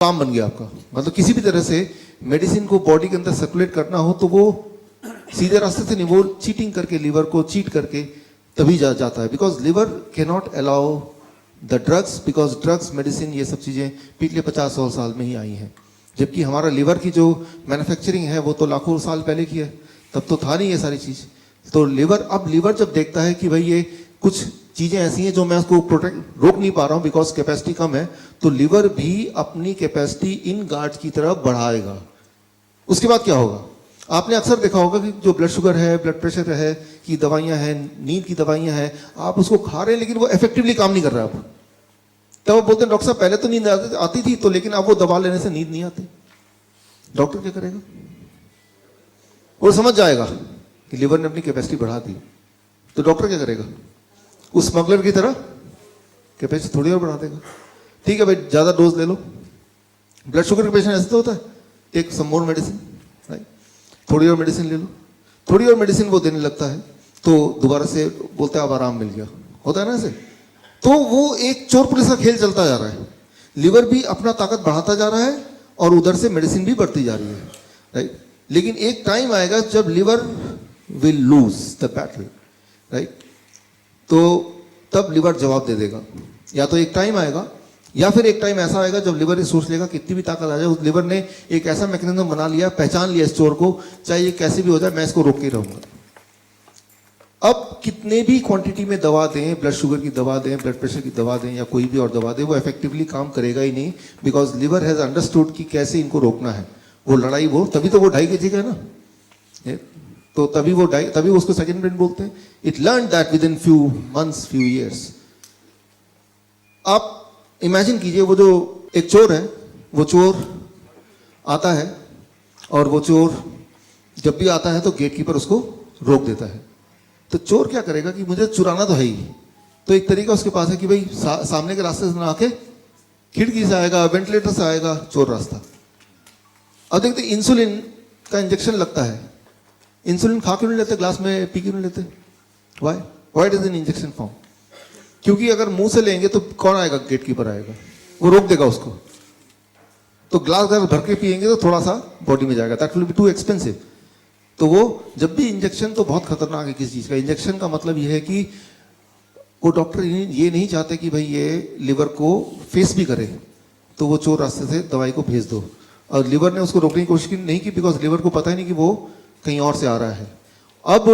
काम बन गया आपका। मतलब किसी भी तरह से मेडिसिन को बॉडी के अंदर सर्कुलेट करना हो तो वो सीधे रास्ते से नहीं, वो चीटिंग करके, लीवर को चीट करके तभी जाता है। Because liver can not allow the drugs, because drugs, medicine, ये सब चीज़ें पिछले 50-100 साल में ही आई हैं। जबकि हमारा लिवर की जो मैन्युफैक्चरिंग है वो तो लाखों साल पहले की है, तब तो था नहीं ये सारी चीज़। तो लिवर, अब लिवर जब देखता है कि भाई ये कुछ चीज़ें ऐसी हैं जो मैं उसको रोक नहीं पा रहा हूँ बिकॉज कैपेसिटी कम है, तो लिवर भी अपनी कैपेसिटी इन गार्ड्स की तरफ बढ़ाएगा। उसके बाद क्या होगा? आपने अक्सर देखा होगा कि जो ब्लड शुगर है, ब्लड प्रेशर है की दवाइयाँ हैं, नींद की दवाइयाँ हैं, आप उसको खा रहे हैं लेकिन वो इफेक्टिवली काम नहीं कर रहा। अब तब वो बोलते हैं डॉक्टर साहब पहले तो नींद आती थी तो, लेकिन अब वो दवा लेने से नींद नहीं आती। डॉक्टर क्या करेगा? वो समझ जाएगा कि लिवर ने अपनी कैपेसिटी बढ़ा दी, तो डॉक्टर क्या करेगा? उस स्मगलर की तरह कैपेसिटी थोड़ी और बढ़ा देगा। ठीक है भाई, ज्यादा डोज ले लो। ब्लड शुगर के पेशेंट ऐसे तो होता है, टेक सम मोर मेडिसिन, राइट, थोड़ी और मेडिसिन ले लो। थोड़ी और मेडिसिन वो देने लगता है तो दोबारा से बोलता है अब आराम मिल गया, होता है ना ऐसे। तो वो एक चोर पुलिस का खेल चलता जा रहा है। लिवर भी अपना ताकत बढ़ाता जा रहा है और उधर से मेडिसिन भी बढ़ती जा रही है, राइट। लेकिन एक टाइम आएगा जब liver will lose the battle, right. तो तब लिवर जवाब दे देगा। या तो एक टाइम आएगा या फिर एक टाइम ऐसा आएगा जब लिवर ये सोच लेगा कितनी भी ताकत आ जाए, उस लिवर ने एक ऐसा मैकेनिज्म बना लिया, पहचान लिया इस चोर को, चाहे ये कैसे भी हो जाए मैं इसको रोक के ही रहूंगा। अब कितने भी क्वांटिटी में दवा दें, ब्लड शुगर की दवा दें, ब्लड प्रेशर की दवा दें या कोई भी और दवा दें, वो इफेक्टिवली काम करेगा ही नहीं। बिकॉज लिवर हैज अंडरस्टूड कि कैसे इनको रोकना है। वो लड़ाई, वो तभी तो वो 2.5 kg का है ना, तो तभी उसको सेकंड ब्रेन बोलते हैं। It learn that with in few months, few years. आप इमेजिन कीजिए, वो जो एक चोर है, वो चोर आता है और वो चोर जब भी आता है तो गेटकीपर उसको रोक देता है। तो चोर क्या करेगा कि मुझे चुराना तो है ही, तो एक तरीका उसके पास है कि भाई सामने के रास्ते से ना आके खिड़की से आएगा, वेंटिलेटर से आएगा चोर रास्ता। अब देखते इंसुलिन का इंजेक्शन लगता है, इंसुलिन खा क्यों नहीं लेते, ग्लास में पी क्यों नहीं लेते? Why it is in injection form? क्योंकि अगर मुंह से लेंगे तो कौन आएगा? गेटकीपर आएगा, वो रोक देगा उसको। तो ग्लास भर के पिएंगे तो थोड़ा सा बॉडी में जाएगा, that will be too expensive. तो वो जब भी इंजेक्शन, तो बहुत खतरनाक है किसी चीज का। इंजेक्शन का मतलब ये है कि वो डॉक्टर ये नहीं चाहते कि भाई ये लिवर को फेस भी करे, तो वो चोर रास्ते से दवाई को भेज दो। और लिवर ने उसको रोकने की कोशिश नहीं की, बिकॉज लिवर को पता ही नहीं कि वो कहीं और से आ रहा है। अब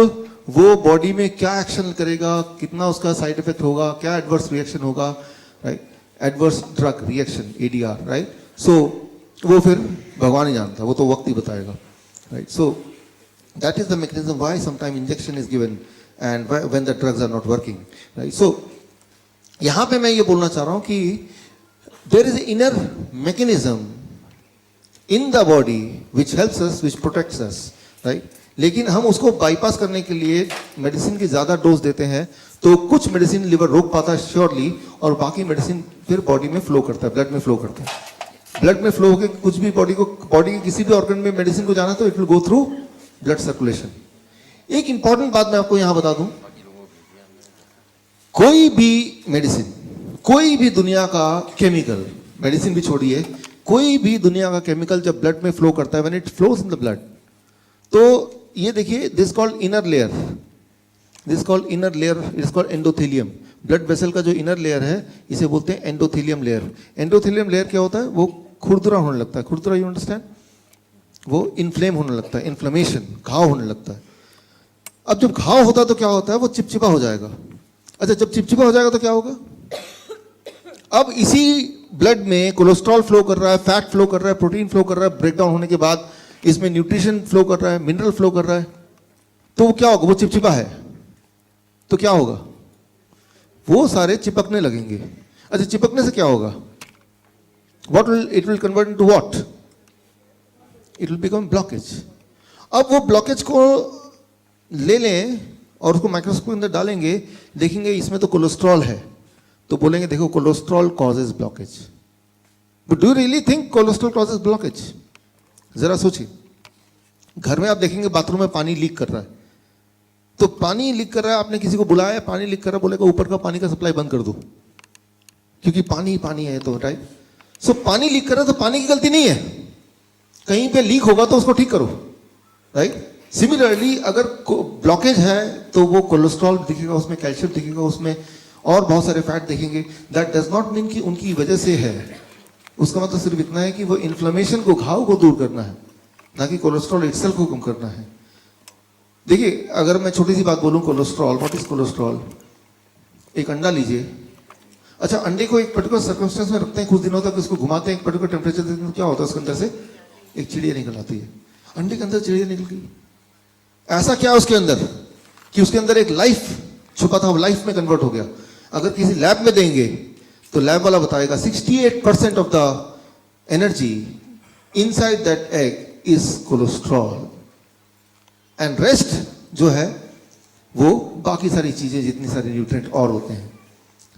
वो बॉडी में क्या एक्शन करेगा, कितना उसका साइड इफेक्ट होगा, क्या एडवर्स रिएक्शन होगा, right, adverse drug reaction, ADR, right. So वो फिर भगवान ही जानता, वो तो वक्त ही बताएगा, right. So that is the mechanism why sometimes injection is given and when the drugs are not working, right? So यहाँ पे मैं ये बोलना चाह रहा हूँ कि there is an inner mechanism in the body which helps us, which protects us, right? लेकिन हम उसको बाईपास करने के लिए मेडिसिन की ज़्यादा डोज देते हैं, तो कुछ मेडिसिन लिवर रोक पाता है श्योरली, और बाकी मेडिसिन फिर बॉडी में फ्लो करता है, ब्लड में फ्लो करता है। ब्लड में फ्लो होकर कुछ भी बॉडी के किसी भी ऑर्गन में मेडिसिन को जाना तो it will go through blood circulation. एक इंपॉर्टेंट बात मैं आपको यहां बता दूं, कोई भी मेडिसिन, कोई भी दुनिया का केमिकल, मेडिसिन भी छोड़िए, कोई भी दुनिया का केमिकल जब ब्लड में फ्लो करता है, when it flows in the blood, तो ये देखिए, this called inner layer, this called inner layer, it's called endothelium. Blood vessel का जो इनर लेयर है इसे बोलते हैं एंडोथेलियम लेयर। एंडोथेलियम लेयर क्या होता है? वो खुरदुरा होने लगता है। खुरदुरा, यू अंडरस्टैंड? वो इन्फ्लेम होने लगता है, इन्फ्लेमेशन, घाव होने लगता है। अब जब घाव होता है तो क्या होता है? वो चिपचिपा हो जाएगा। अच्छा, जब चिपचिपा हो जाएगा तो क्या होगा? अब इसी ब्लड में कोलेस्ट्रॉल फ्लो कर रहा है, फैट फ्लो कर रहा है, प्रोटीन फ्लो कर रहा है, ब्रेकडाउन होने के बाद इसमें न्यूट्रिशन फ्लो कर रहा है, मिनरल फ्लो कर रहा है, तो वो क्या होगा? वो चिपचिपा है तो क्या होगा? वो सारे चिपकने लगेंगे। अच्छा, चिपकने से क्या होगा? What will it will convert into what? It will become blockage. अब वो ब्लॉकेज को ले लें और उसको माइक्रोस्कोप के अंदर डालेंगे, देखेंगे इसमें तो कोलेस्ट्रॉल है, तो बोलेंगे देखो cholesterol causes blockage. But do you really think cholesterol causes blockage? जरा सोचिए, घर में आप देखेंगे बाथरूम में पानी लीक कर रहा है, तो पानी लीक कर रहा है, आपने किसी को बुलाया, पानी लीक कर रहा है, बोलेगा ऊपर का पानी का सप्लाई बंद कर दो, क्योंकि पानी ही पानी है, तो राइट। सो पानी लीक कर रहा है तो पानी की गलती नहीं है, कहीं पे लीक होगा तो उसको ठीक करो, राइट। सिमिलरली अगर ब्लॉकेज है तो वो कोलेस्ट्रॉल दिखेगा उसमें, कैल्शियम दिखेगा उसमें, और बहुत सारे फैट दिखेंगे। दैट डज नॉट मीन कि उनकी वजह से है, उसका मतलब सिर्फ इतना है कि वो इन्फ्लेमेशन को, घाव को दूर करना है, ना कि कोलेस्ट्रॉल इटसेल्फ को कम करना है। देखिए अगर मैं छोटी सी बात बोलूं, कोलेस्ट्रॉल, व्हाट इज कोलेस्ट्रॉल? एक अंडा लीजिए, अच्छा अंडे को एक पर्टिकुलर सर्कमस्टेंस में रखते हैं, कुछ दिनों तक उसको घुमाते हैं, एक पर्टिकुलर टेम्परेचर देते हैं, तो क्या होता है उसके अंदर से एक चिड़िया निकल आती है। अंडे के अंदर चिड़िया निकल गई, ऐसा क्या उसके अंदर कि उसके अंदर एक लाइफ छुपा था, वो लाइफ में कन्वर्ट हो गया। अगर किसी लैब में देंगे तो लैब वाला बताएगा 68% of the energy inside that egg is cholesterol, and rest जो है वो बाकी सारी चीजें, जितनी सारी न्यूट्रिएंट और होते हैं।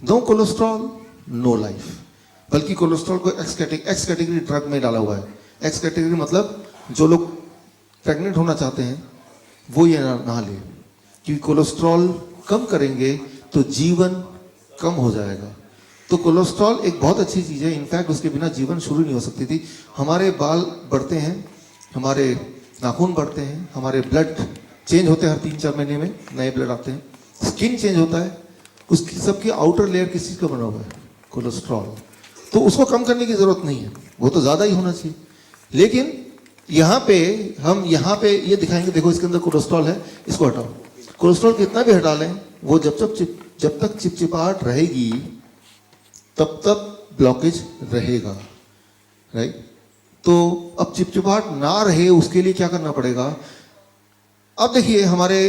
नो कोलेस्ट्रॉल नो लाइफ, बल्कि कोलेस्ट्रॉल को एक्स कैटेगरी ड्रग में डाला हुआ है। एक्स कैटेगरी मतलब जो लोग प्रेग्नेंट होना चाहते हैं वो ये ना ले, क्योंकि कोलेस्ट्रॉल कम करेंगे तो जीवन कम हो जाएगा। तो कोलेस्ट्रॉल एक बहुत अच्छी चीज है, इनफैक्ट उसके बिना जीवन शुरू नहीं हो सकती थी। हमारे बाल बढ़ते हैं, हमारे नाखून बढ़ते हैं, हमारे ब्लड चेंज होते हैं, हर 3-4 महीने में नए ब्लड आते हैं, स्किन चेंज होता है, उसकी सबकी आउटर लेयर किस चीज का बना हुआ है? कोलेस्ट्रॉल। तो उसको कम करने की जरूरत नहीं है, वो तो ज्यादा ही होना चाहिए। लेकिन यहाँ पे हम यहाँ पे ये दिखाएंगे, देखो इसके अंदर कोलेस्ट्रॉल है, इसको हटाओ। कोलेस्ट्रॉल कितना भी हटा लें, वो जब तक चिपचिपाहट रहेगी तब तक ब्लॉकेज रहेगा, राइट। तो अब चिपचिपाहट ना रहे उसके लिए क्या करना पड़ेगा? अब देखिए हमारे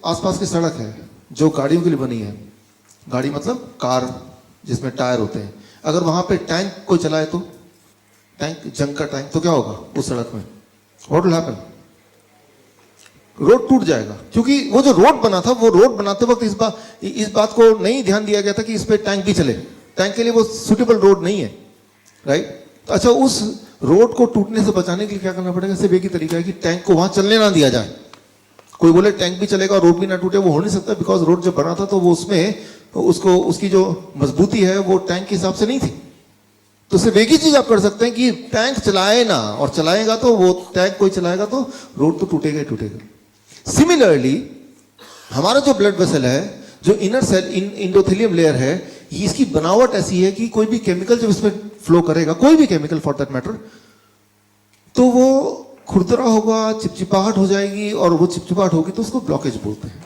आसपास की सड़क है जो गाड़ियों के लिए बनी है, गाड़ी मतलब कार जिसमें टायर होते हैं, अगर वहां पे टैंक कोई चलाए तो, टैंक जंग का टैंक, तो क्या होगा उस सड़क में? What will happen? रोड टूट जाएगा, क्योंकि वो जो रोड बना था, वो रोड बनाते वक्त इस बात को नहीं ध्यान दिया गया था कि इस पे टैंक भी चले। टैंक के लिए वो सुटेबल रोड नहीं है, राइट। तो अच्छा, उस रोड को टूटने से बचाने के लिए क्या करना पड़ेगा? सिर्फ एक ही तरीका है कि टैंक को वहां चलने ना दिया जाए। कोई बोले टैंक भी चलेगा रोड भी ना टूटे, वो हो नहीं सकता, बिकॉज रोड जब बना था तो वो उसमें उसकी जो मजबूती है वो टैंक के हिसाब से नहीं थी। तो सिर्फ एक ही चीज आप कर सकते हैं कि टैंक चलाए ना, और चलाएगा तो वो टैंक कोई चलाएगा तो रोड तो टूटेगा ही टूटेगा। सिमिलरली हमारा जो ब्लड वेसल है, जो इनर सेल इंडोथेलियम लेयर है, इसकी बनावट ऐसी है कि कोई भी केमिकल जब इसमें फ्लो करेगा, कोई भी केमिकल फॉर दैट मैटर, तो वो खुरदरा होगा, चिपचिपाहट हो जाएगी, और वो चिपचिपाहट होगी तो उसको ब्लॉकेज बोलते हैं।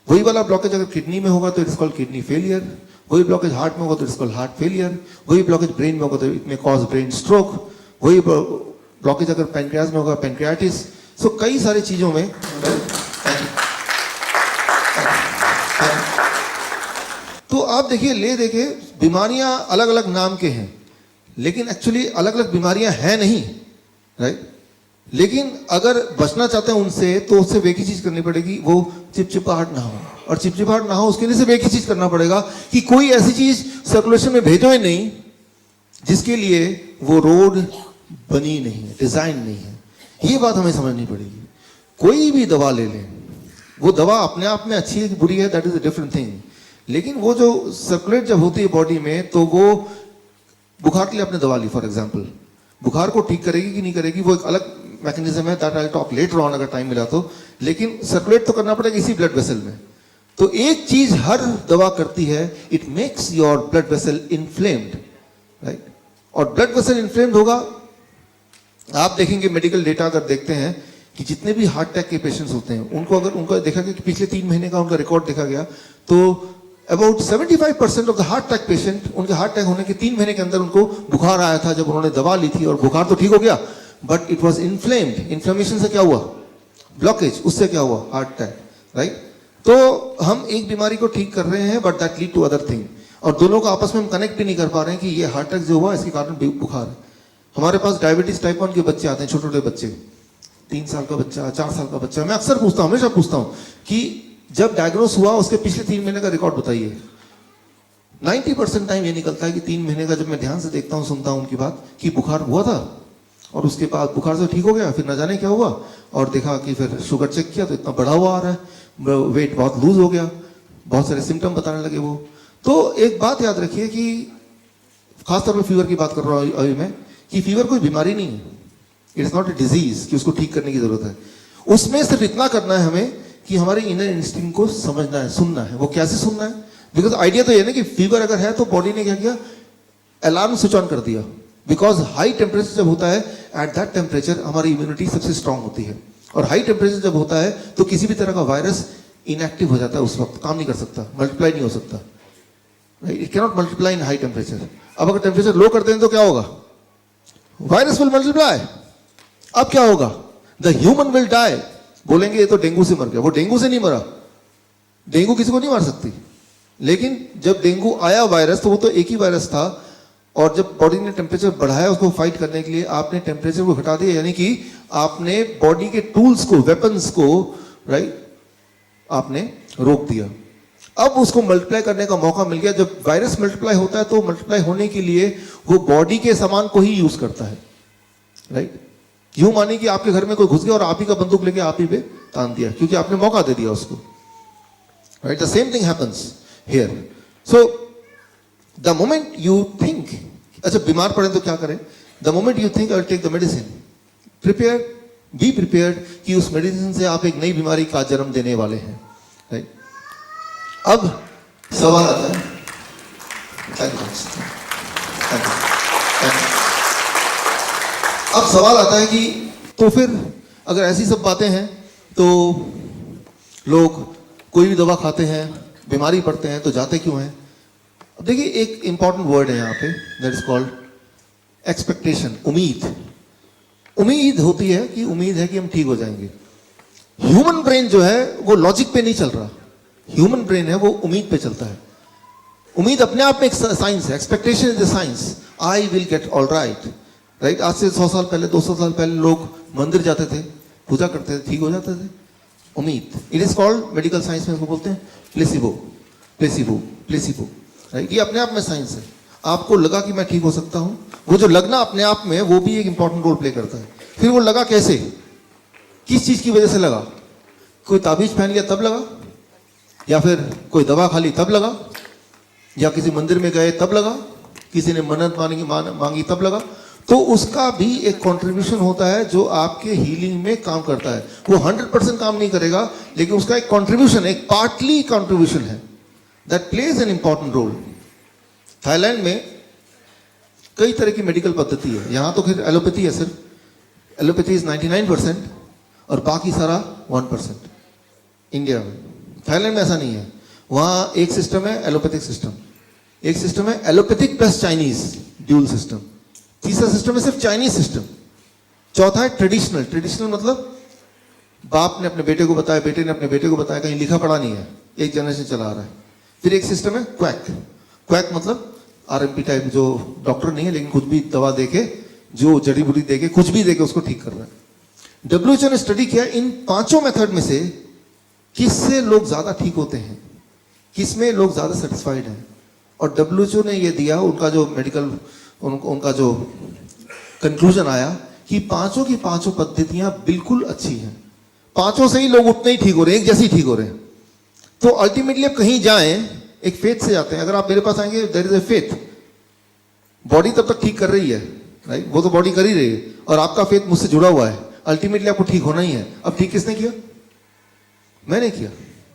वही वाला ब्लॉकेज अगर किडनी में होगा तो इट्स कॉल्ड किडनी फेलियर, वही ब्लॉकेज हार्ट में होगा तो इट्स कॉल्ड हार्ट फेलियर, वही ब्लॉकेज ब्रेन में होगा तो it may cause brain stroke, वही ब्लॉकेज अगर पैनक्रियाज में होगा पैनक्रियाटिस। सो कई सारी चीजों में तो आप देखिए बीमारियां अलग अलग नाम के हैं, लेकिन एक्चुअली अलग अलग बीमारियां हैं नहीं, राइट। लेकिन अगर बचना चाहते हैं उनसे तो उससे एक ही चीज करनी पड़ेगी, वो चिपचिपाहट ना हो। और चिपचिपाहट ना हो उसके लिए सिर्फ एक ही चीज करना पड़ेगा कि कोई ऐसी चीज सर्कुलेशन में भेजो ही नहीं जिसके लिए वो रोड बनी नहीं है, डिजाइन नहीं है। ये बात हमें समझनी पड़ेगी। कोई भी दवा ले लें, वो दवा अपने आप में अच्छी है कि बुरी है, that is a different thing, लेकिन वो जो सर्कुलेट जब होती है बॉडी में, तो वो बुखार के लिए आपने दवा ली फॉर एग्जाम्पल, बुखार को ठीक करेगी कि नहीं करेगी वो एक अलग मैकेनिज्म है, that I talk later on अगर टाइम मिला तो। लेकिन सर्कुलेट तो करना पड़ेगा इसी ब्लड वेसल में। तो एक चीज हर दवा करती है, it makes your blood vessel inflamed, right. और ब्लड वेसल इन्फ्लेम्ड होगा, आप देखेंगे मेडिकल डेटा अगर देखते हैं कि जितने भी हार्ट अटैक के पेशेंट्स होते हैं उनको अगर उनका देखा गया कि पिछले 3 महीने का उनका रिकॉर्ड देखा गया, तो about 75% of the heart attack patient, उनके हार्ट अटैक होने के 3 महीने के अंदर उनको बुखार आया था जब उन्होंने दवा ली थी, और बुखार तो ठीक हो गया but it was inflamed. Inflammation से क्या हुआ? ब्लॉकेज, उससे क्या हुआ? Heart attack, right. तो हम एक बीमारी को ठीक कर रहे हैं but that lead to other thing, और दोनों को आपस में हम कनेक्ट भी नहीं कर पा रहे हैं कि ये हार्ट अटैक जो हुआ इसके कारण बुखार है। हमारे पास डायबिटीज टाइप 1 के बच्चे आते हैं, छोटे छोटे बच्चे, 3 साल का बच्चा, 4 साल का बच्चा। मैं अक्सर पूछता हूं, हमेशा पूछता हूं कि जब डायग्नोस हुआ उसके पिछले 3 महीने का रिकॉर्ड बताइए। 90% टाइम ये निकलता है कि 3 महीने का, जब मैं ध्यान से देखता हूं, सुनता हूं उनकी बात, कि बुखार हुआ था और उसके बाद बुखार से ठीक हो गया, फिर न जाने क्या हुआ, और देखा कि फिर शुगर चेक किया तो इतना बढ़ा हुआ आ रहा है, वेट बहुत लूज हो गया, बहुत सारे सिम्टम बताने लगे वो। तो एक बात याद रखिए कि खासतौर पर फीवर की बात कर रहा हूँ अभी मैं, कि फीवर कोई बीमारी नहीं है, it is not a disease कि उसको ठीक करने की जरूरत है। उसमें सिर्फ इतना करना है हमें कि हमारे इनर इंस्टिंक्ट को समझना है, सुनना है। वो कैसे सुनना है? बिकॉज आइडिया तो ये ना कि फीवर अगर है तो बॉडी ने क्या किया, अलार्म स्विच ऑन कर दिया। बिकॉज हाई टेम्परेचर जब होता है, एट दैट टेम्परेचर हमारी इम्यूनिटी सबसे स्ट्रांग होती है, और हाई टेम्परेचर जब होता है तो किसी भी तरह का वायरस इनएक्टिव हो जाता है, उस वक्त काम नहीं कर सकता, मल्टीप्लाई नहीं हो सकता, it can not multiply in high temperature. अब अगर टेम्परेचर लो कर दें तो क्या होगा? Virus will multiply. अब क्या होगा? The human will die. बोलेंगे ये तो डेंगू से मर गया, वो डेंगू से नहीं मरा, डेंगू किसी को नहीं मार सकती। लेकिन जब डेंगू आया वायरस, तो वो तो एक ही वायरस था, और जब बॉडी ने टेम्परेचर बढ़ाया उसको फाइट करने के लिए, आपने टेम्परेचर को घटा दिया, यानी कि आपने बॉडी के टूल्स को, वेपन्स को, राइट, आपने रोक दिया। अब उसको मल्टीप्लाई करने का मौका मिल गया। जब वायरस मल्टीप्लाई होता है तो मल्टीप्लाई होने के लिए वो बॉडी के सामान को ही यूज करता है, राइट। यूं मानिए कि आपके घर में कोई घुस गया और आप ही का बंदूक लेके आप ही पे तान दिया, क्योंकि आपने मौका दे दिया उसको, right. The same thing happens here. So the moment you think, अच्छा बीमार पड़े तो क्या करें? The moment you think I will take the medicine, prepare, be prepared कि उस मेडिसिन से आप एक नई बीमारी का जन्म देने वाले हैं, राइट। अब सवाल आता है, अब सवाल आता है कि तो फिर अगर ऐसी सब बातें हैं तो लोग कोई भी दवा खाते हैं, बीमारी पड़ते हैं, तो जाते क्यों हैं? अब देखिए एक इंपॉर्टेंट वर्ड है यहाँ पे, दैट इज कॉल्ड एक्सपेक्टेशन, उम्मीद। उम्मीद होती है कि उम्मीद है कि हम ठीक हो जाएंगे। ह्यूमन ब्रेन जो है वो लॉजिक पे नहीं चल रहा, ह्यूमन ब्रेन है वो उम्मीद पे चलता है। उम्मीद अपने आप में एक साइंस है, expectation is the science, I will get all right, right. आज से 100 साल पहले, 200 साल पहले लोग मंदिर जाते थे, पूजा करते थे, ठीक हो जाते थे। उम्मीद, it is called, medical science में उसको बोलते हैं प्लेसिबो, प्लेसिबो, प्लेसिबो, राइट। ये अपने आप में साइंस है। आपको लगा कि मैं ठीक हो सकता हूं, वो जो लगना अपने आप में, वो भी एक इंपॉर्टेंट रोल प्ले करता है। फिर वो लगा कैसे, किस चीज की वजह से लगा? कोई ताबीज पहन लिया तब लगा, या फिर कोई दवा खा ली तब लगा, या किसी मंदिर में गए तब लगा, किसी ने मन्नत मांगी तब लगा। तो उसका भी एक कंट्रीब्यूशन होता है जो आपके हीलिंग में काम करता है। वो 100% काम नहीं करेगा, लेकिन उसका एक कंट्रीब्यूशन, एक पार्टली कंट्रीब्यूशन है, that plays an important role. Thailand में कई तरह की मेडिकल पद्धति है, यहां तो फिर एलोपैथी है, सिर्फ एलोपैथी इज 99% और बाकी सारा 1%। इंडिया में, थाईलैंड में ऐसा नहीं है। वहां एक सिस्टम है एलोपैथिक सिस्टम, एक सिस्टम है allopathic plus Chinese, dual system. तीसरा सिस्टम है सिर्फ चाइनीज सिस्टम। चौथा है ट्रेडिशनल। ट्रेडिशनल मतलब बाप ने अपने बेटे को बताया, बेटे ने अपने बेटे को बताया, कहीं लिखा पढ़ा नहीं है, एक जनरेशन चला आ रहा है। फिर एक सिस्टम है क्वैक। क्वैक मतलब आरएमपी टाइप, जो डॉक्टर नहीं है लेकिन कुछ भी दवा देके, जो जड़ी बूटी देके, कुछ भी देके उसको ठीक कर रहा है। डब्ल्यूएचओ ने स्टडी किया इन पांचों मेथड में से किससे लोग ज्यादा ठीक होते हैं, किसमें लोग ज्यादा सेटिस्फाइड हैं। और डब्ल्यूएचओ ने ये दिया, उनका जो मेडिकल, उनका जो कंक्लूजन आया कि पांचों की पांचों पद्धतियां बिल्कुल अच्छी हैं, पांचों से ही लोग उतने ही ठीक हो रहे हैं, एक जैसे ही ठीक हो रहे हैं। तो अल्टीमेटली आप कहीं जाएं, एक फेथ से जाते हैं। अगर आप मेरे पास आएंगे, there is a faith, body तब तक ठीक कर रही है, राइट, वो तो बॉडी कर ही रही है, और आपका फेथ मुझसे जुड़ा हुआ है, अल्टीमेटली आपको ठीक होना ही है। अब ठीक किसने किया? मैंने किया,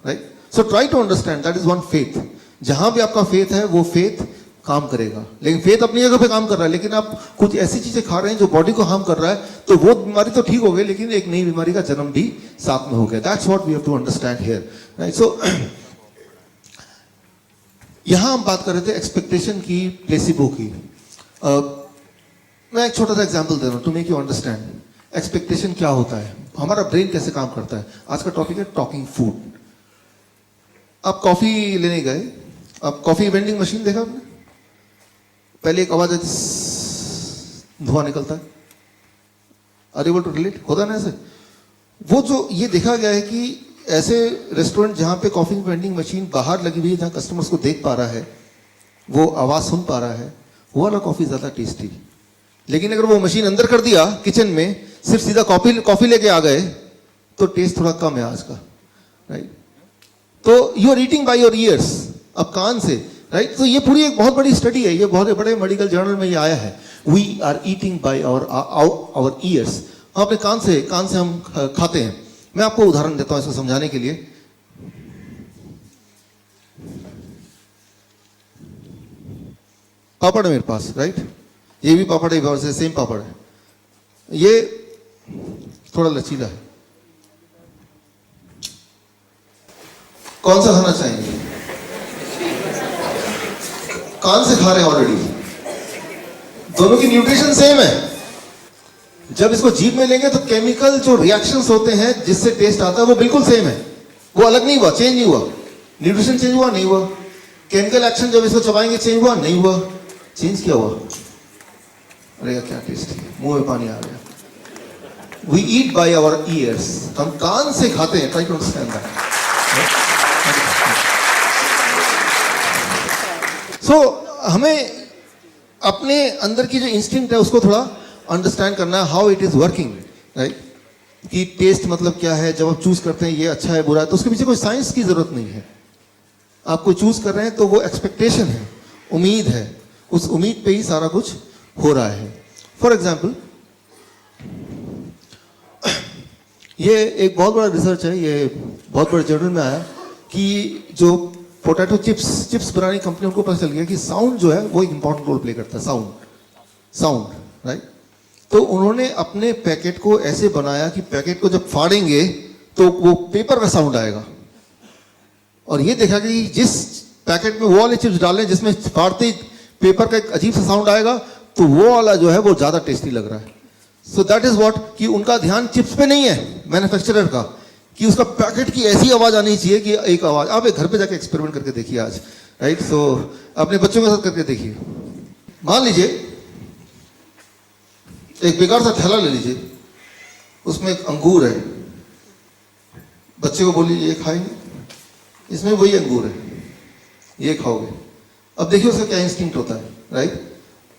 right. So try to understand, that is one faith. जहां भी आपका फेथ है वो फेथ काम करेगा। लेकिन फेथ अपनी जगह पे काम कर रहा है, लेकिन आप कुछ ऐसी चीजें खा रहे हैं जो बॉडी को हार्म कर रहा है, तो वो बीमारी तो ठीक हो गई, लेकिन एक नई बीमारी का जन्म भी साथ में हो गया। That's what we have to understand here, right. So यहां हम बात कर रहे थे एक्सपेक्टेशन की, प्लेसिबो की। मैं एक छोटा सा एग्जाम्पल दे रहा हूं to make you understand expectation क्या होता है, हमारा ब्रेन कैसे काम करता है। आज का टॉपिक है टॉकिंग फूड। आप कॉफी लेने गए, आप कॉफी वेंडिंग मशीन देखा आपने? पहले एक आवाज आती, धुआं निकलता है, आर एबल टू रिलेट? होता ना ऐसे? वो जो ये देखा गया है कि ऐसे रेस्टोरेंट जहां पे कॉफी वेंडिंग मशीन बाहर लगी हुई है, जहां कस्टमर्स को देख पा रहा है, वो आवाज सुन पा रहा है, वो वाला कॉफी ज्यादा टेस्टी। लेकिन अगर वो मशीन अंदर कर दिया किचन में, सिर्फ सीधा कॉफी लेके आ गए, तो टेस्ट थोड़ा कम है आज का, राइट। तो you are eating by your ears, अब कान से, राइट। तो ये पूरी एक बहुत बड़ी स्टडी है, ये बहुत बड़े मेडिकल जर्नल में ये आया है। We are eating by our ears. हम अपने कान से हम खाते हैं। मैं आपको उदाहरण देता हूं इसको समझाने के लिए। पापड़ है मेरे पास, राइट। ये भी पापड़ है, से सेम पापड़ है। ये थोड़ा लचीला है। कौन सा खाना चाहेंगे? कान से खा रहे हैं ऑलरेडी, दोनों की न्यूट्रिशन सेम है। जब इसको जीभ में लेंगे तो केमिकल जो रिएक्शंस होते हैं जिससे टेस्ट आता है वो बिल्कुल सेम है, वो अलग नहीं हुआ, चेंज नहीं हुआ। न्यूट्रिशन चेंज हुआ नहीं हुआ, केमिकल एक्शन जब इसको चबाएंगे चेंज हुआ नहीं हुआ, चेंज क्या हुआ? अरे क्या टेस्ट है, मुंह में पानी आ गया। We eat by our ears, हम कान से खाते हैं। Try to understand that. So हमें अपने अंदर की जो इंस्टिंक्ट है उसको थोड़ा अंडरस्टैंड करना है, how it is working, right. कि टेस्ट मतलब क्या है, जब आप चूज करते हैं ये अच्छा है बुरा है, तो उसके पीछे कोई साइंस की जरूरत नहीं है। आप कोई चूज कर रहे हैं तो वो एक्सपेक्टेशन है, उम्मीद है, उस उम्मीद पे ही सारा कुछ हो रहा है। फॉर एग्जाम्पल, ये एक बहुत बड़ा रिसर्च है, ये बहुत बड़े जर्नल में आया कि जो पोटैटो चिप्स बनाने कंपनियों को पता चल गया कि साउंड जो है वो एक इंपॉर्टेंट रोल प्ले करता है। Sound, right. तो उन्होंने अपने पैकेट को ऐसे बनाया कि पैकेट को जब फाड़ेंगे तो वो पेपर का साउंड आएगा, और ये देखा कि जिस पैकेट में वो वाले चिप्स डालें जिसमें फाड़ते ही पेपर का एक अजीब सा साउंड आएगा, तो वो वाला जो है वो ज्यादा टेस्टी लग रहा है। सो दैट इज व्हाट, कि उनका ध्यान चिप्स पे नहीं है मैन्युफैक्चरर का, कि उसका पैकेट की ऐसी आवाज आनी चाहिए कि एक आवाज। आप एक घर पे जाके एक्सपेरिमेंट करके देखिए आज, राइट। सो अपने बच्चों के साथ करके देखिए। मान लीजिए एक बेकार सा थैला ले लीजिए, उसमें एक अंगूर है, बच्चे को बोलिए ये खाएंगे, इसमें वही अंगूर है, ये खाओगे। अब देखिए उसका क्या इंस्टिंक्ट होता है, राइट।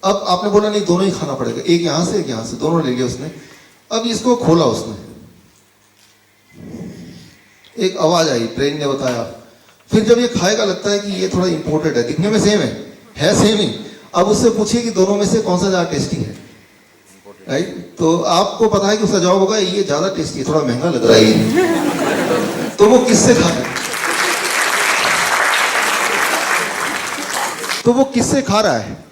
अब आपने बोला नहीं दोनों ही खाना पड़ेगा, एक यहां से एक यहां से, दोनों ले लिया उसने। अब इसको खोला उसने, एक आवाज आई, ब्रेन ने बताया। फिर जब ये खाएगा लगता है कि ये थोड़ा इंपोर्टेड है, दिखने में सेम है सेम ही। अब उससे पूछिए कि दोनों में से कौन सा ज्यादा टेस्टी है, राइट। तो आपको पता है कि उसका जवाब होगा ये ज्यादा टेस्टी है, थोड़ा महंगा लग रहा है ये। तो वो किससे खा रहा है? तो वो किससे खा रहा है?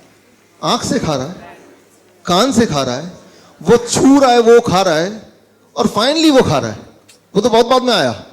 आंख से खा रहा है, कान से खा रहा है, वो छू रहा है, वो खा रहा है, और फाइनली वो खा रहा है। वो तो बहुत बाद में आया,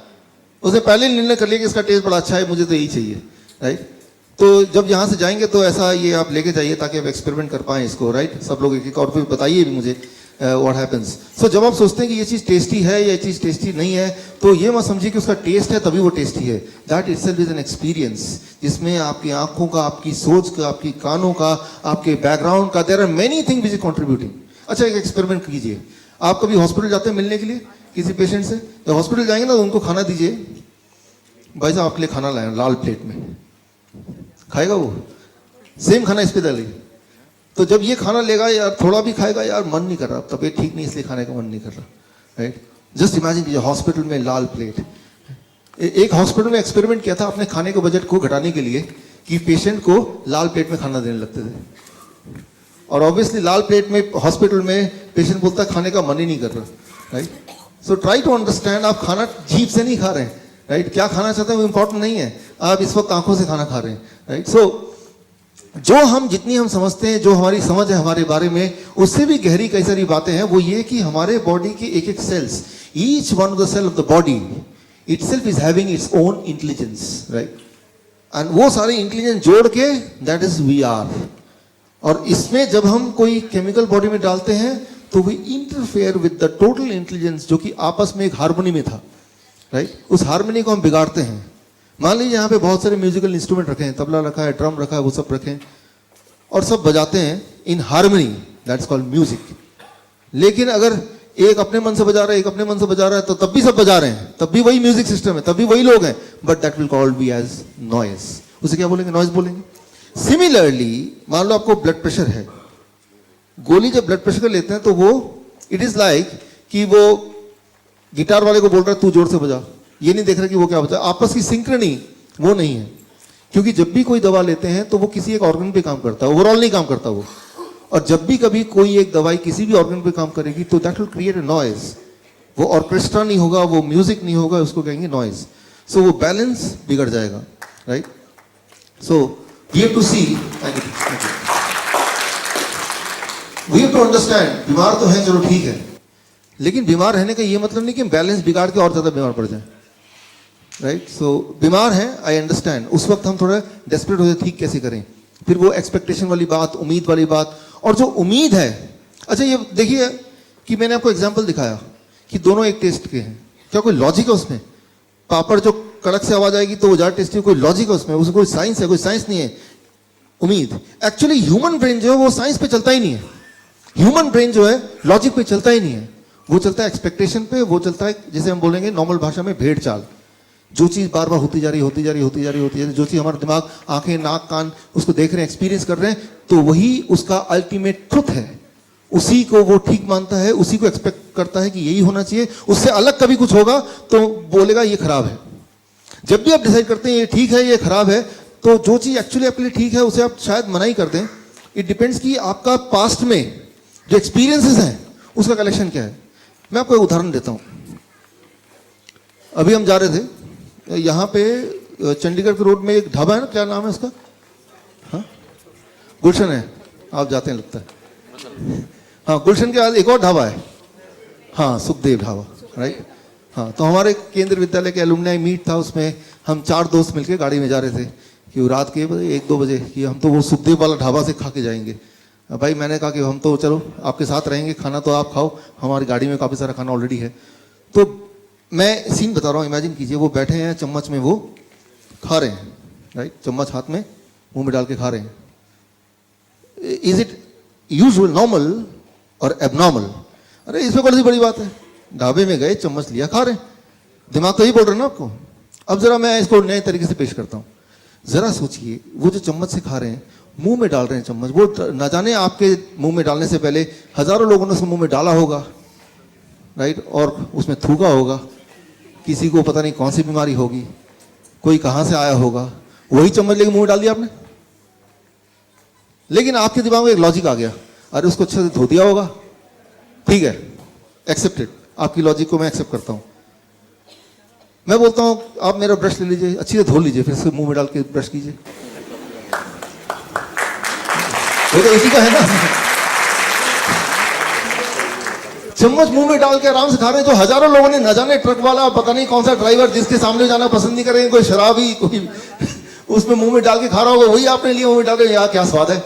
उसने पहले निर्णय कर लिया कि इसका टेस्ट बड़ा अच्छा है, मुझे तो यही चाहिए, राइट। तो जब यहाँ से जाएंगे तो ऐसा ये आप लेके जाइए ताकि आप एक्सपेरिमेंट कर पाएं इसको, राइट। सब लोग एक एक और फिर बताइए भी मुझे व्हाट हैपेंस। सो जब आप सोचते हैं कि ये चीज़ टेस्टी है, ये चीज़ टेस्टी नहीं है, तो ये मत समझिए कि उसका टेस्ट है तभी वो टेस्टी है। That itself is an experience, जिसमें आपकी आंखों का, आपकी सोच का, आपकी कानों का, आपके बैकग्राउंड का, there are many thing which is contributing. अच्छा, एक एक्सपेरिमेंट कीजिए। आप कभी हॉस्पिटल जाते हैं मिलने के लिए किसी पेशेंट से? जब हॉस्पिटल जाएंगे ना तो उनको खाना दीजिए, भाई साहब आपके लिए खाना लाए लाल प्लेट में, खाएगा वो? सेम खाना इस पे डालिए, तो जब ये खाना लेगा यार थोड़ा भी खाएगा, यार मन नहीं कर रहा, तबीयत ठीक नहीं इसलिए खाने का मन नहीं कर रहा, राइट। जस्ट इमेजिन कीजिए हॉस्पिटल में लाल प्लेट। एक हॉस्पिटल में एक्सपेरिमेंट किया था अपने खाने के बजट को घटाने के लिए, कि पेशेंट को लाल प्लेट में खाना देने लगते थे, और ऑब्वियसली लाल प्लेट में हॉस्पिटल में पेशेंट बोलता है खाने का मन ही नहीं कर रहा, right. So try to understand, आप खाना जीभ से नहीं खा रहे हैं, राइट। क्या खाना चाहते हैं वो इंपॉर्टेंट नहीं है, आप इस वक्त आंखों से खाना खा रहे हैं, राइट। सो जो हम जितनी हम समझते हैं, जो हमारी समझ है हमारे बारे में, उससे भी गहरी कई सारी बातें हैं। वो ये कि हमारे बॉडी के एक एक cells, each one of the cell of the body itself is having its own intelligence, right. And वो सारे इंटेलिजेंस जोड़ के दैट इज वी आर। और इसमें जब हम कोई केमिकल बॉडी में डालते हैं तो we interfere with the total intelligence, जो कि आपस में एक हार्मनी में था, राइट। उस हार्मनी को हम बिगाड़ते हैं। मान लीजिए यहाँ पे बहुत सारे म्यूजिकल इंस्ट्रूमेंट रखे हैं, तबला रखा है, ड्रम रखा है, वो सब रखे हैं, और सब बजाते हैं in harmony, that's called music. लेकिन अगर एक अपने मन से बजा रहा है, एक अपने मन से बजा रहा है, तो तब भी सब बजा रहे हैं, तब भी वही म्यूजिक सिस्टम है, तब भी वही लोग हैं, but that will called be as noise. उसे क्या बोलेंगे? नॉइज बोलेंगे। सिमिलरली मान लो आपको ब्लड प्रेशर है, गोली जब ब्लड प्रेशर का लेते हैं तो वो इट इज लाइक कि वो गिटार वाले को बोल रहा है तू जोर से बजा, ये नहीं देख रहा कि वो क्या बजा, आपस की सिंक्रनी वो नहीं है। क्योंकि जब भी कोई दवा लेते हैं तो वो किसी एक ऑर्गन पे काम करता है, ओवरऑल नहीं काम करता वो। और जब भी कभी कोई एक दवाई किसी भी ऑर्गन पे काम करेगी तो that will create a noise. वो ऑर्केस्ट्रा नहीं होगा, वो म्यूजिक नहीं होगा, उसको कहेंगे नॉइज। सो वो बैलेंस बिगड़ जाएगा, right. So we have to see, we have to understand, बीमार तो है, चलो ठीक है, लेकिन बीमार रहने का ये मतलब नहीं कि बैलेंस बिगाड़ के और ज्यादा बीमार पड़ जाए, राइट। सो बीमार है, आई अंडरस्टैंड, उस वक्त हम थोड़ा डेस्परेट हो जाए, ठीक कैसे करें। फिर वो एक्सपेक्टेशन वाली बात, उम्मीद वाली बात, और जो उम्मीद है, अच्छा ये देखिए कि मैंने आपको एग्जांपल दिखाया कि दोनों एक टेस्ट के हैं, क्या कोई लॉजिक है उसमें? पापड़ जो कड़क से आवाज आएगी तो वो ज्यादा टेस्टी, कोई लॉजिक है उसमें? उसमें कोई साइंस है? कोई साइंस नहीं है। उम्मीद, एक्चुअली ह्यूमन ब्रेन जो है वो साइंस पे चलता ही नहीं है। ह्यूमन ब्रेन जो है लॉजिक पे चलता ही नहीं है, वो चलता है एक्सपेक्टेशन पे, वो चलता है जैसे हम बोलेंगे नॉर्मल भाषा में भेड़ चाल। जो चीज बार बार होती जा रही होती जा रही होती जा रही होती जा रही, जो चीज हमारा दिमाग, आंखें, नाक, कान उसको देख रहे हैं, एक्सपीरियंस कर रहे हैं, तो वही उसका अल्टीमेट ट्रुथ है। उसी को वो ठीक मानता है, उसी को एक्सपेक्ट करता है कि यही होना चाहिए। उससे अलग कभी कुछ होगा तो बोलेगा ये खराब है। जब भी आप डिसाइड करते हैं ये ठीक है ये खराब है, तो जो चीज एक्चुअली आपके लिए ठीक है उसे आप शायद मना ही कर दें। इट डिपेंड्स कि आपका पास्ट में जो एक्सपीरियंसेस हैं उसका कलेक्शन क्या है। मैं आपको एक उदाहरण देता हूं। अभी हम जा रहे थे यहाँ पे चंडीगढ़ के रोड में एक ढाबा है ना, क्या नाम है उसका? हाँ, गुलशन है, आप जाते हैं लगता है। हाँ, गुलशन के बाद एक और ढाबा है, हाँ सुखदेव ढाबा, राइट। हाँ, तो हमारे केंद्रीय विद्यालय के एलुमनाई मीट था, उसमें हम 4 दोस्त मिलकर गाड़ी में जा रहे थे कि रात के 1-2 बजे कि हम तो वो सुखदेव वाला ढाबा से खा के जाएंगे। भाई मैंने कहा कि हम तो चलो आपके साथ रहेंगे, खाना तो आप खाओ, हमारी गाड़ी में काफ़ी सारा खाना ऑलरेडी है। तो मैं सीन बता रहा हूँ, इमेजिन कीजिए वो बैठे हैं, चम्मच में वो खा रहे हैं, राइट, चम्मच हाथ में मुंह में डाल के खा रहे हैं। इज इट यूजुअल, नॉर्मल और एबनॉर्मल? अरे इसमें कौन सी बड़ी बात है? ढाबे में गए, चम्मच लिया, खा रहे हैं, दिमाग तो यही बोल रहे हैं ना आपको। अब जरा मैं इसको नए तरीके से पेश करता हूँ। जरा सोचिए, वो जो चम्मच से खा रहे हैं, मुंह में डाल रहे हैं चम्मच, वो न जाने आपके मुंह में डालने से पहले हजारों लोगों ने उसको मुंह में डाला होगा, राइट, और उसमें थूका होगा। किसी को पता नहीं कौन सी बीमारी होगी, कोई कहां से आया होगा, वही चम्मच लेके मुंह में डाल दिया आपने। लेकिन आपके दिमाग में एक लॉजिक आ गया, अरे उसको अच्छे से धो दिया होगा, ठीक है, एक्सेप्टेड, आपकी लॉजिक को मैं एक्सेप्ट करता हूं। मैं बोलता हूं आप मेरा ब्रश ले लीजिए, अच्छी से धो लीजिए, फिर से मुंह में डाल के ब्रश कीजिए। वो तो इसी का है ना। चम्मच मुंह में डाल के आराम से खा रहे हैं, जो हजारों लोगों ने, न जाने ट्रक वाला, पता नहीं कौन सा ड्राइवर, जिसके सामने जाना पसंद नहीं करेंगे, कोई शराबी, कोई उसमें मुंह में डाल के खा रहा होगा, वही आपने लिए मुंह में डाल के, यार क्या स्वाद है।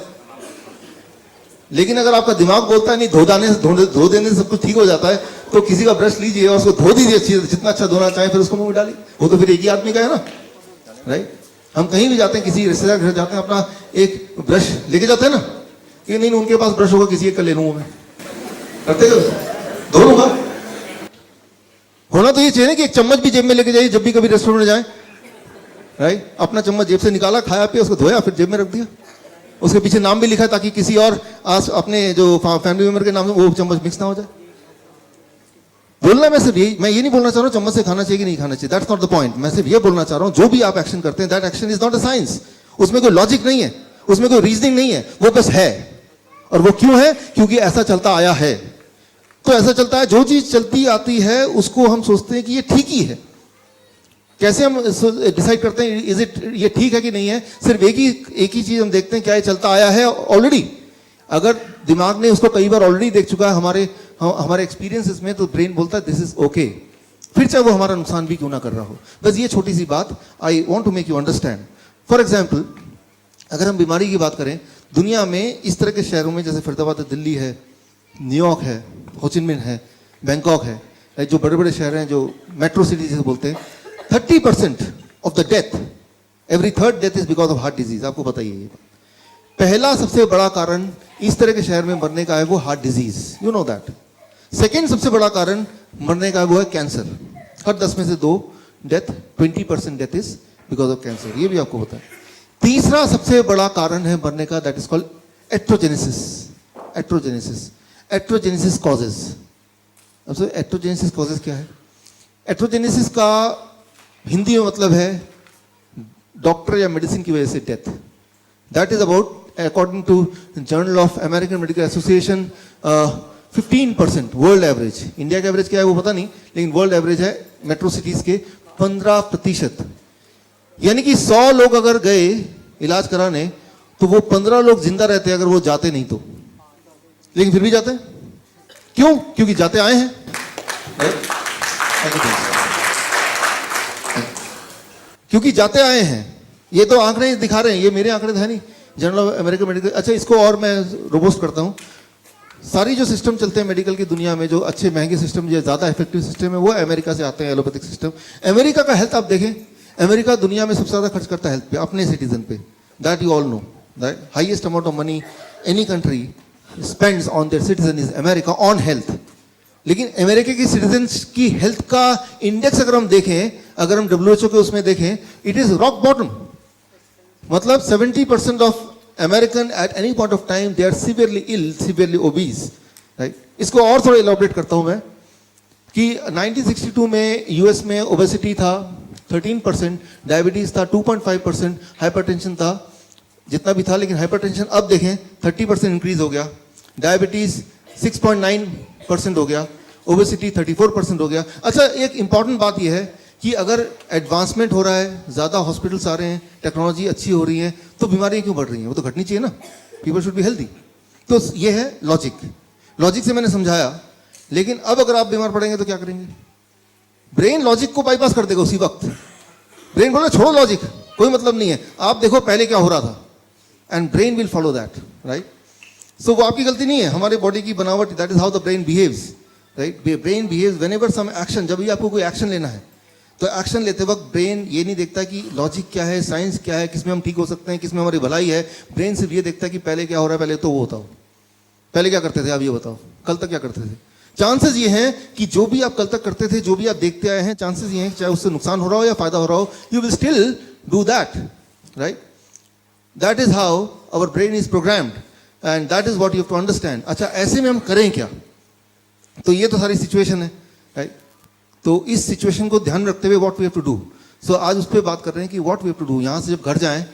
लेकिन अगर आपका दिमाग बोलता है नहीं, धो देने से सब कुछ ठीक हो जाता है, तो किसी का ब्रश लीजिए और उसको धो दीजिए अच्छी, जितना अच्छा धोना चाहे, फिर उसको मुंह में डालिए। वो तो फिर एक ही आदमी का है ना, राइट। हम कहीं भी जाते हैं, किसी रिश्तेदार घर जाते हैं, अपना एक ब्रश लेके जाते हैं ना, कि नहीं उनके पास ब्रश होगा, किसी एक का ले लूंगा मैं, करते हो, धो लूंगा। होना तो ये चाहिए कि एक चम्मच भी जेब में लेके जाइए जब भी कभी रेस्टोरेंट में जाए, राइट। अपना चम्मच जेब से निकाला, खाया पिया, उसको धोया, फिर जेब में रख दिया। उसके पीछे नाम भी लिखा है ताकि किसी और अपने जो फैमिली मेंबर के नाम में वो चम्मच मिक्स ना हो जाए। बोलना मैं सिर्फ यही, मैं ये नहीं बोलना चाह रहा हूँ चम्मच से खाना चाहिए कि नहीं खाना चाहिए, दैट्स नॉट द पॉइंट। मैं सिर्फ ये बोलना चाह रहा हूँ, जो भी आप एक्शन करते हैं, that action is not a science. उसमें कोई लॉजिक नहीं है, उसमें कोई रीजनिंग नहीं है, वो बस है। और वो क्यों है? क्योंकि ऐसा चलता आया है। तो ऐसा चलता है, जो चीज चलती आती है उसको हम सोचते हैं कि ये ठीक ही है। कैसे हम डिसाइड करते हैं इज इट, ये ठीक है कि नहीं है? सिर्फ एक ही चीज हम देखते हैं, क्या ये चलता आया है ऑलरेडी। अगर दिमाग ने उसको कई बार ऑलरेडी देख चुका है हमारे एक्सपीरियंसेस में, तो ब्रेन बोलता है दिस इज ओके, फिर चाहे वो हमारा नुकसान भी क्यों ना कर रहा हो। बस ये छोटी सी बात I want to make you understand. For example, अगर हम बीमारी की बात करें, दुनिया में इस तरह के शहरों में जैसे फरीदाबाद, दिल्ली है, न्यूयॉर्क है, होचिनमिन है, बैंकॉक है, जो बड़े बड़े शहर हैं, जो मेट्रो सिटी जिसे बोलते हैं, 30% of the death, every third death is because of heart disease. आपको पता ही है ये बात। पहला सबसे बड़ा कारण इस तरह के शहर में मरने का है वो heart disease, you know that. Second सबसे बड़ा कारण मरने का है वो है कैंसर। हर 10 में से 2 death, 20% death is because of cancer, ये भी आपको पता है। तीसरा सबसे बड़ा कारण है मरने का, दैट इज कॉल्ड एट्रोजेनेसिस। एट्रोजेनेसिस कॉजेज। अब एट्रोजेनेसिस कॉजेज क्या है? एट्रोजेनेसिस का हिंदी में मतलब है डॉक्टर या मेडिसिन की वजह से death. That is about according to journal of American medical association 15% world average. India का एवरेज क्या है वो पता नहीं, लेकिन वर्ल्ड एवरेज है मेट्रो सिटीज के 15%. यानी कि 100 लोग अगर गए इलाज कराने तो वो 15 लोग जिंदा रहते अगर वो जाते नहीं तो. लेकिन फिर भी जाते हैं. क्यों? क्योंकि जाते आए हैं. क्योंकि जाते आए हैं. ये तो आंकड़े दिखा रहे हैं, ये मेरे आंकड़े है नहीं, जर्नल ऑफ अमेरिकन मेडिकल. अच्छा, इसको और मैं रोबोस्ट करता हूं. सारी जो सिस्टम चलते हैं मेडिकल की दुनिया में, जो अच्छे महंगे सिस्टम, जो ज्यादा इफेक्टिव सिस्टम है, वो अमेरिका से आते हैं. Allopathic system. अमेरिका का हेल्थ आप देखें, अमेरिका दुनिया में सबसे ज्यादा खर्च करता है हेल्थ पे, अपने सिटीजन पे. That you all know. That highest amount of money any country spends on their citizen is America on health. लेकिन अमेरिका की सिटीजन्स की हेल्थ का इंडेक्स अगर हम देखें, अगर हम WHO के उसमें देखें, इट इज रॉक बॉटम. मतलब 70% of American at any point of time they are severely ill, severely obese. Right. इसको और थोड़ा इलैबोरेट करता हूं मैं कि 1962 में यूएस में ओबेसिटी था 13%, डायबिटीज था 2.5%, हाइपरटेंशन था जितना भी था. लेकिन हाइपरटेंशन अब देखें 30% इंक्रीज हो गया, डायबिटीज 6.9% हो गया, ओबेसिटी 34% हो गया. अच्छा, एक इंपॉर्टेंट बात यह है कि अगर एडवांसमेंट हो रहा है, ज्यादा हॉस्पिटल्स आ रहे हैं, टेक्नोलॉजी अच्छी हो रही है, तो बीमारियां क्यों बढ़ रही हैं? वो तो घटनी चाहिए ना. People should be healthy. तो ये है लॉजिक. लॉजिक से मैंने समझाया. लेकिन अब अगर आप बीमार पड़ेंगे तो क्या करेंगे? ब्रेन लॉजिक को बाईपास कर देगा उसी वक्त. ब्रेन बोले छोड़ो लॉजिक, कोई मतलब नहीं है, आप देखो पहले क्या हो रहा था, and brain will follow that. Right. So वो आपकी गलती नहीं है, हमारे बॉडी की बनावट. That is how the brain behaves. Right. Brain behaves whenever some action. जब भी आपको कोई एक्शन लेना है तो एक्शन लेते वक्त ब्रेन ये नहीं देखता कि लॉजिक क्या है, साइंस क्या है, किसमें हम ठीक हो सकते हैं, किसमें हमारी भलाई है. ब्रेन सिर्फ ये देखता है कि पहले क्या हो रहा है, पहले तो वो बताओ, पहले क्या करते थे आप ये बताओ, कल तक क्या करते थे. चांसेस ये हैं कि जो भी आप कल तक करते थे, जो भी आप देखते आए हैं, चांसेस ये हैं चाहे उससे नुकसान हो रहा हो या फायदा हो रहा हो, you will still do that. Right. That is how our brain is programmed and that is what you have to understand. अच्छा, ऐसे में हम करें क्या? तो ये तो सारी सिचुएशन है. राइट. तो इस सिचुएशन को ध्यान रखते हुए what we have to do. So आज उस पर बात कर रहे हैं कि what we have to do. यहाँ से जब घर जाएं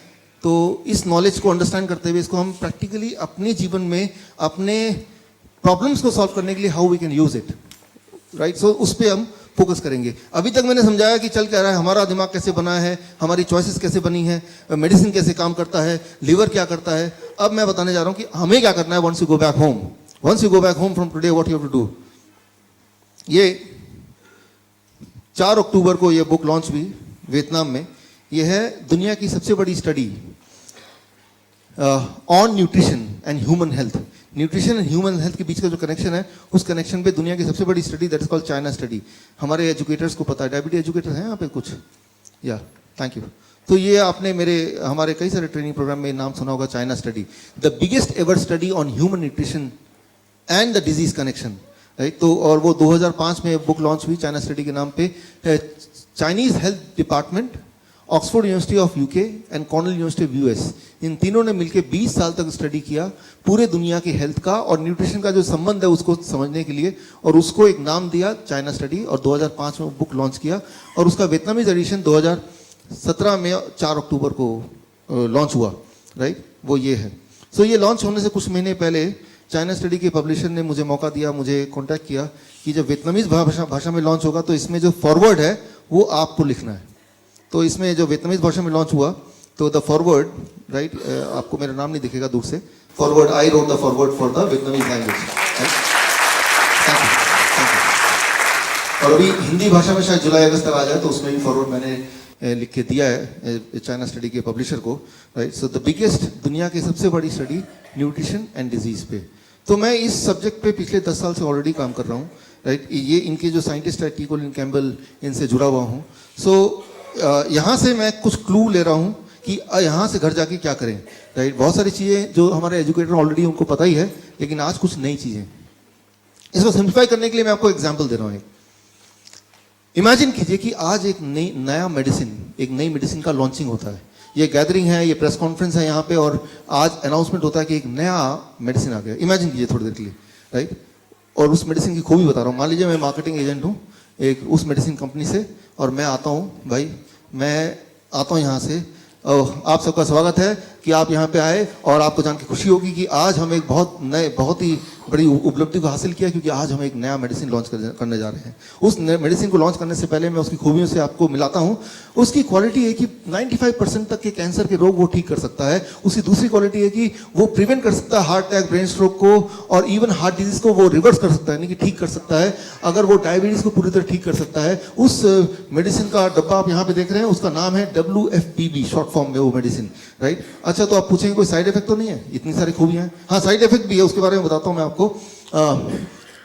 तो इस नॉलेज को अंडरस्टैंड करते हुए इसको हम प्रैक्टिकली अपने जीवन में, अपने प्रॉब्लम्स को सॉल्व करने के लिए how we can use it. Right. So उस पर हम फोकस करेंगे. अभी तक मैंने समझाया कि चल क्या रहा है, हमारा दिमाग कैसे बना है, हमारी चॉइसेस कैसे बनी है, मेडिसिन कैसे काम करता है, लिवर क्या करता है. अब मैं बताने जा रहा हूं कि हमें क्या करना है. Once you go back home, once you go back home from today, what you have to do. ये 4 अक्टूबर को ये बुक लॉन्च हुई वियतनाम में. ये है दुनिया की सबसे बड़ी study on nutrition and human health. Nutrition and human health के बीच का जो कनेक्शन है, उस कनेक्शन पे दुनिया की सबसे बड़ी study, that is called China study. हमारे एजुकेटर्स को पता है, डायबिटीज एजुकेटर हैं यहाँ पे कुछ? या थैंक यू. तो ये आपने हमारे कई सारे ट्रेनिंग प्रोग्राम में नाम सुना होगा, China study, the biggest ever study on human nutrition and the disease connection. Right. तो और वो 2005 में बुक लॉन्च हुई चाइना स्टडी के नाम पे. Chinese health department, Oxford University of UK and Cornell University of US, इन तीनों ने मिलकर 20 साल तक स्टडी किया पूरे दुनिया की हेल्थ का और न्यूट्रिशन का जो संबंध है उसको समझने के लिए, और उसको एक नाम दिया चाइना स्टडी. और 2005 में बुक लॉन्च किया और उसका वियतनामीज एडिशन 2017 में 4 अक्टूबर को लॉन्च हुआ. राइट. वो ये है. सो ये लॉन्च होने से कुछ महीने पहले चाइना स्टडी के पब्लिशर ने मुझे मौका दिया, मुझे कॉन्टैक्ट किया कि जब वियतनामीज भाषा में लॉन्च होगा तो इसमें जो फॉरवर्ड है वो आपको लिखना है. तो इसमें जो वियतनामीज भाषा में लॉन्च हुआ तो द फॉरवर्ड, राइट, आपको मेरा नाम नहीं दिखेगा दूर से, forward, I wrote the forward for the Vietnamese language. Thank you. और अभी हिंदी भाषा में शायद जुलाई अगस्त तक आ जाए तो उसमें भी फॉरवर्ड मैंने लिख के दिया है चाइना स्टडी के पब्लिशर को. राइट. सो द बिगेस्ट, दुनिया की सबसे बड़ी स्टडी न्यूट्रिशन एंड डिजीज पे. तो मैं इस सब्जेक्ट पे पिछले 10 साल से ऑलरेडी काम कर रहा हूँ. राइट. ये इनके जो साइंटिस्ट है, टी कोलिन कैम्बल, इनसे जुड़ा हुआ हूँ. सो यहाँ से मैं कुछ क्लू ले रहा हूँ कि यहाँ से घर जाके क्या करें. राइट. बहुत सारी चीज़ें जो हमारे एजुकेटर ऑलरेडी उनको पता ही है, लेकिन आज कुछ नई चीज़ें. इसको सिंप्लीफाई करने के लिए मैं आपको एग्जाम्पल दे रहा हूँ. इमेजिन कीजिए कि आज एक नया मेडिसिन, एक नई मेडिसिन का लॉन्चिंग होता है. ये गैदरिंग है, ये प्रेस कॉन्फ्रेंस है यहाँ पे, और आज अनाउंसमेंट होता है कि एक नया मेडिसिन आ गया. इमेजिन कीजिए थोड़ी देर के लिए. राइट. और उस मेडिसिन की खूबी बता रहा हूँ. मान लीजिए मैं मार्केटिंग एजेंट हूँ एक उस मेडिसिन कंपनी से, और मैं आता हूँ भाई, मैं आता हूँ यहाँ से आप सबका स्वागत है कि आप यहाँ पे आए और आपको जान के खुशी होगी कि आज हम एक बहुत ही बड़ी उपलब्धि को हासिल किया, क्योंकि आज हम एक नया मेडिसिन लॉन्च करने जा रहे हैं। उस मेडिसिन को लॉन्च करने से पहले मैं उसकी खूबियों से आपको मिलाता हूँ। उसकी क्वालिटी है कि 95% तक के कैंसर के रोग वो ठीक कर सकता है। उसकी दूसरी क्वालिटी है कि वो प्रिवेंट कर सकता है हार्ट अटैक, ब्रेन स्ट्रोक को, और इवन हार्ट डिजीज को वो रिवर्स कर सकता है, यानी कि ठीक कर सकता है। अगर वो डायबिटीज को पूरी तरह ठीक कर सकता है। उस मेडिसिन का डब्बा आप यहाँ पे देख रहे हैं, उसका नाम है WFPB, शॉर्ट फॉर्म में वो मेडिसिन, राइट। अच्छा, तो आप पूछेंगे कोई साइड इफेक्ट तो नहीं है? इतनी सारी खूबियां हैं। हाँ, साइड इफेक्ट भी है, उसके बारे में बताता हूँ मैं आपको।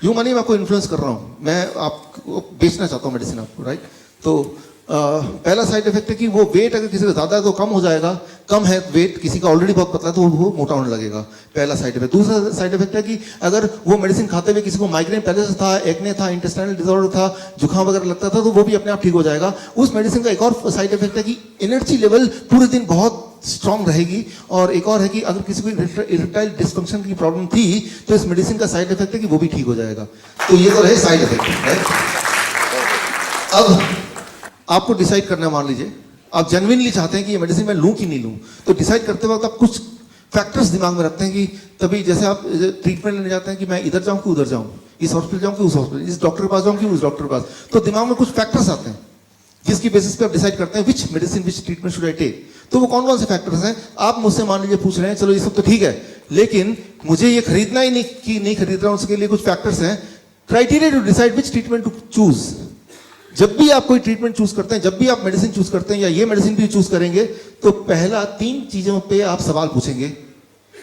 यूं मानिए मैं आपको इन्फ्लुएंस कर रहा हूँ, मैं आपको बेचना चाहता हूँ मेडिसिन आपको, राइट। तो पहला साइड इफेक्ट है कि वो वेट अगर किसी का ज्यादा है तो कम हो जाएगा, कम है वेट किसी का ऑलरेडी बहुत पतला है तो वो मोटा होने लगेगा, पहला साइड इफेक्ट। दूसरा साइड इफेक्ट है कि अगर वो मेडिसिन खाते हुए किसी को माइग्रेन पहले से था, एक्ने था, इंटेस्टाइनल डिसऑर्डर था, जुकाम वगैरह लगता था, तो वो भी अपने आप ठीक हो जाएगा। उस मेडिसिन का एक और साइड इफेक्ट है कि एनर्जी लेवल पूरे दिन बहुत स्ट्रांग रहेगी। और एक और है कि अगर किसी को इरेक्टाइल डिस्फंक्शन की प्रॉब्लम थी तो इस मेडिसिन का साइड इफेक्ट है कि वो भी ठीक हो जाएगा। तो ये तो रहे साइड इफेक्ट। अब आपको डिसाइड करना है, मान लीजिए आप जेन्युइनली चाहते हैं कि ये मेडिसिन मैं लूं कि नहीं लूं, तो डिसाइड करते वक्त आप कुछ फैक्टर्स दिमाग में रखते हैं कि तभी जैसे आप ट्रीटमेंट लेने जाते हैं कि मैं इधर जाऊं कि उधर जाऊं, इस हॉस्पिटल जाऊं कि उस हॉस्पिटल, इस डॉक्टर के पास जाऊं कि उस डॉक्टर के पास, तो दिमाग में कुछ फैक्टर्स आते हैं जिसकी बेसिस पे आप डिसाइड करते हैं which medicine which treatment should I take. तो वो कौन कौन से फैक्टर्स हैं? आप मुझसे मान लीजिए पूछ रहे हैं, चलो ये सब तो ठीक है, लेकिन मुझे ये खरीदना ही नहीं कि नहीं खरीद रहा हूं, उसके लिए कुछ फैक्टर्स हैं। Criteria to decide which treatment to choose. जब भी आप कोई ट्रीटमेंट चूज करते हैं, जब भी आप मेडिसिन चूज करते हैं या ये मेडिसिन भी चूज करेंगे, तो पहला 3 चीजों पे आप सवाल पूछेंगे।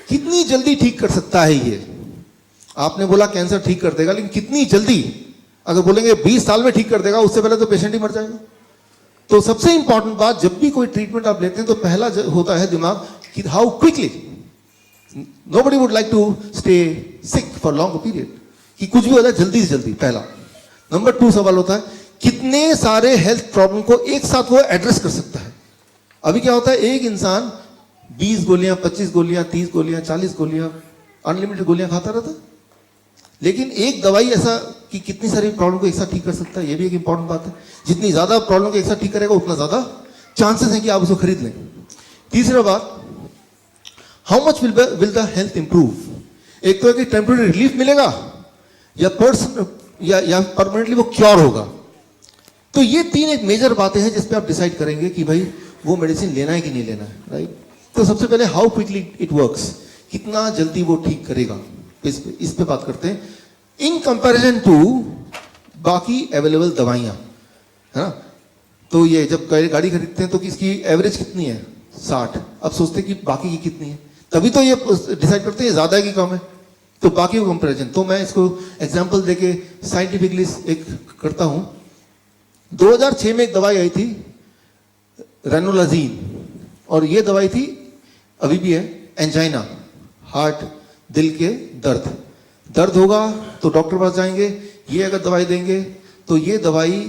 कितनी जल्दी ठीक कर सकता है ये? आपने बोला कैंसर ठीक कर देगा, लेकिन कितनी जल्दी? अगर बोलेंगे 20 साल में ठीक कर देगा, उससे पहले तो पेशेंट ही मर जाएगा। तो सबसे इंपॉर्टेंट बात, जब भी कोई ट्रीटमेंट आप लेते हैं तो पहला होता है दिमाग कि how quickly. Nobody would like to stay sick for long period, कि कुछ भी हो जाए जल्दी से जल्दी, पहला। नंबर 2 सवाल होता है कितने सारे हेल्थ प्रॉब्लम को एक साथ वो एड्रेस कर सकता है। अभी क्या होता है, एक इंसान 20 गोलियां, 25 गोलियां, 30 गोलियां, 40 गोलियां, अनलिमिटेड गोलियां खाता रहता है, लेकिन एक दवाई ऐसा कि कितनी सारी प्रॉब्लम को एक साथ ठीक कर सकता है, ये भी एक इंपॉर्टेंट बात है। जितनी ज्यादा प्रॉब्लम को एक साथ ठीक करेगा उतना ज्यादा चांसेस है कि आप उसको खरीद लें। तीसरा बात, how much will the health improve. एक तो है कि टेम्पररी रिलीफ मिलेगा या परमानेंटली वो क्योर होगा। तो ये 3 एक मेजर बातें हैं जिस पे आप डिसाइड करेंगे कि भाई वो मेडिसिन लेना है कि नहीं लेना है, राइट। तो सबसे पहले हाउ क्विकली इट वर्क्स, कितना जल्दी वो ठीक करेगा, इस पे बात करते हैं। इन कंपैरिजन टू बाकी अवेलेबल दवाइयां, है ना। तो ये जब गाड़ी खरीदते हैं तो इसकी एवरेज कितनी है? 60। अब सोचते हैं कि बाकी की कितनी है, तभी तो ये डिसाइड करते हैं ज्यादा है कि कम है। तो बाकी को कंपैरिजन, तो मैं इसको एग्जांपल देके साइंटिफिकली एक करता हूं। 2006 में एक दवाई आई थी रेनोलाजीन, और ये दवाई थी, अभी भी है, एंजाइना, हार्ट, दिल के दर्द होगा तो डॉक्टर पास जाएंगे, ये अगर दवाई देंगे तो ये दवाई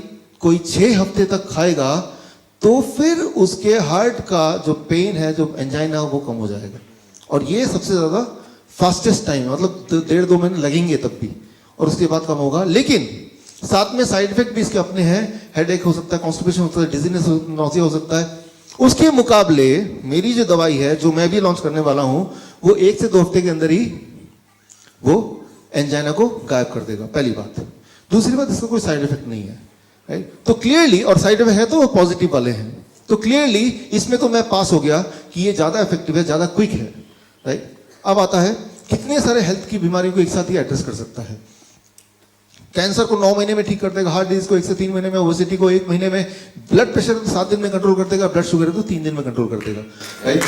कोई 6 हफ्ते तक खाएगा तो फिर उसके हार्ट का जो पेन है, जो एंजाइना, वो कम हो जाएगा। और ये सबसे ज्यादा फास्टेस्ट टाइम, मतलब 1.5-2 महीने लगेंगे तब भी, और उसके बाद कम होगा। लेकिन साथ में साइड इफेक्ट भी इसके अपने हैं, हेडेक हो सकता है, कॉन्स्टिपेशन हो सकता है, डिजीनेस, नॉसिया हो सकता है। उसके मुकाबले मेरी जो दवाई है, जो मैं भी लॉन्च करने वाला हूं, वो 1 से 2 हफ्ते के अंदर ही वो एंजाइना को गायब कर देगा, पहली बात। दूसरी बात, इसका कोई साइड इफेक्ट नहीं है, राइट। तो क्लियरली, और साइड इफेक्ट है तो वो पॉजिटिव वाले हैं, तो क्लियरली इसमें तो मैं पास हो गया कि ये ज्यादा इफेक्टिव है, ज्यादा क्विक है, राइट। अब आता है कितने सारे हेल्थ की बीमारियों को एक साथ ही एड्रेस कर सकता है। कैंसर को 9 महीने में ठीक कर देगा, हार्ट डिजीज को 1 से 3 महीने में, ओबेसिटी को 1 महीने में, ब्लड प्रेशर को 7 दिन में कंट्रोल कर देगा, ब्लड शुगर है तो 3 दिन में कंट्रोल कर देगा, राइट।